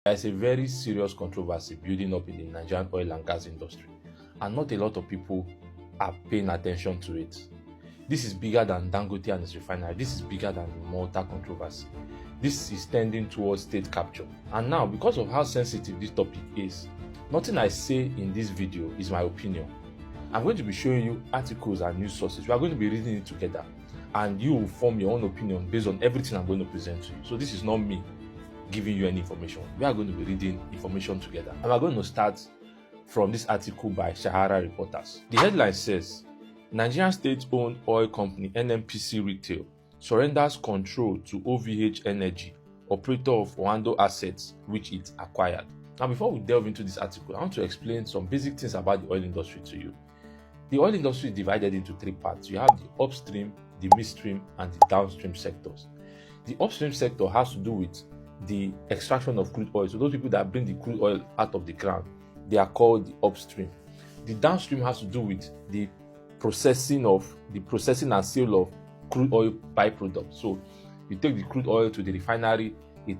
There's a very serious controversy building up in the Nigerian oil and gas industry, and not a lot of people are paying attention to it. This is bigger than Dangote and his refinery. This is bigger than the Malta controversy. This is tending towards state capture. And now, because of how sensitive this topic is, nothing I say in this video is my opinion. I'm going to be showing you articles and news sources. We are going to be reading it together, and you will form your own opinion based on everything I'm going to present to you. So this is not me giving you any information. We are going to be reading information together. And we're going to start from this article by Sahara Reporters. The headline says, Nigerian state-owned oil company NNPC Retail surrenders control to OVH Energy, operator of Oando Assets, which it acquired. Now, before we delve into this article, I want to explain some basic things about the oil industry to you. The oil industry is divided into three parts. You have the upstream, the midstream, and the downstream sectors. The upstream sector has to do with the extraction of crude oil. So those people that bring the crude oil out of the ground, they are called the upstream. The downstream has to do with the processing and sale of crude oil byproducts. So you take the crude oil to the refinery, it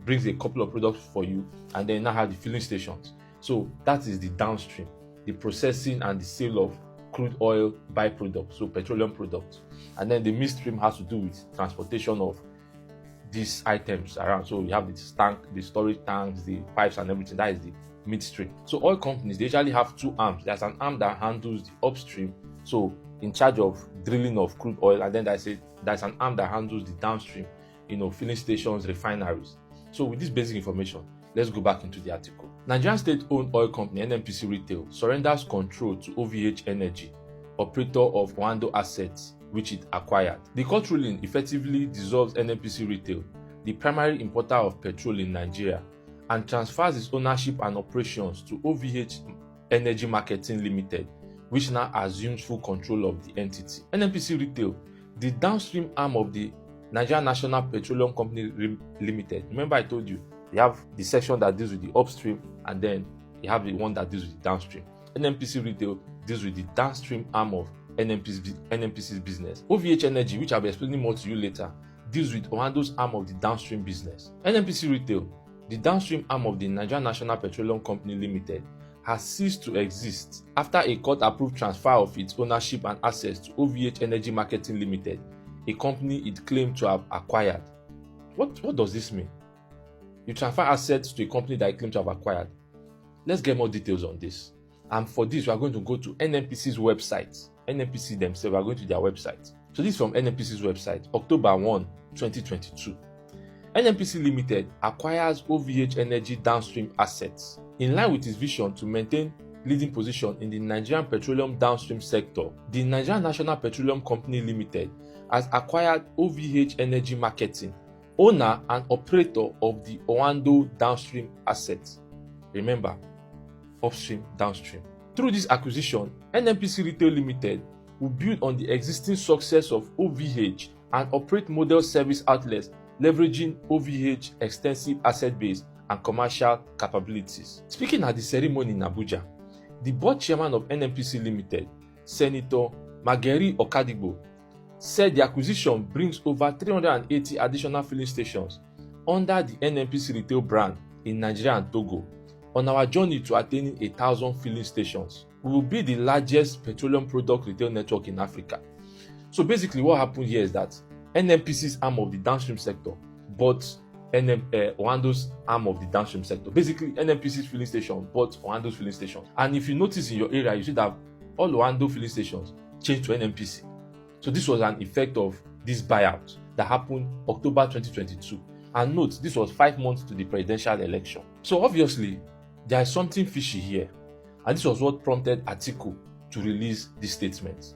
brings a couple of products for you, and then now have the filling stations. So that is the downstream, the processing and the sale of crude oil byproducts, so petroleum products. And then the midstream has to do with transportation of these items around. So you have the storage tanks, the pipes and everything. That is the midstream. So oil companies, they usually have two arms. There's an arm that handles the upstream, so in charge of drilling of crude oil, and then there's an arm that handles the downstream, filling stations, refineries. So with this basic information, let's go back into the article. Nigerian state-owned oil company NNPC Retail surrenders control to OVH Energy, operator of Oando Assets, which it acquired. The court ruling effectively dissolves NNPC Retail, the primary importer of petrol in Nigeria, and transfers its ownership and operations to OVH Energy Marketing Limited, which now assumes full control of the entity. NNPC Retail, the downstream arm of the Nigerian National Petroleum Company Limited. Remember I told you, you have the section that deals with the upstream, and then you have the one that deals with the downstream. NNPC Retail deals with the downstream arm of NNPC's business. OVH Energy, which I'll be explaining more to you later, deals with Oando's arm of the downstream business. NNPC Retail, the downstream arm of the Nigerian National Petroleum Company Limited, has ceased to exist after a court-approved transfer of its ownership and assets to OVH Energy Marketing Limited, a company it claimed to have acquired. What does this mean? You transfer assets to a company that you claim to have acquired. Let's get more details on this. And for this, we are going to go to NNPC's website. NNPC themselves are going to their website. So this is from NNPC's website, October 1, 2022. NNPC Limited acquires OVH Energy downstream assets. In line with its vision to maintain leading position in the Nigerian petroleum downstream sector, the Nigerian National Petroleum Company Limited has acquired OVH Energy Marketing, owner and operator of the Oando downstream assets. Remember, upstream, downstream. Through this acquisition, NNPC Retail Limited will build on the existing success of OVH and operate model service outlets leveraging OVH extensive asset base and commercial capabilities. Speaking at the ceremony in Abuja, the board chairman of NNPC Limited, Senator Mageri Okadigbo, said the acquisition brings over 380 additional filling stations under the NNPC Retail brand in Nigeria and Togo. On our journey to attaining 1,000 filling stations, we will be the largest petroleum product retail network in Africa. So basically what happened here is that NNPC's arm of the downstream sector bought Oando's arm of the downstream sector. Basically, NNPC's filling station bought Oando's filling station. And if you notice in your area, you see that all Oando filling stations changed to NNPC. So this was an effect of this buyout that happened October 2022. And note, this was 5 months to the presidential election. So obviously, there is something fishy here. And this was what prompted Atiku to release this statement.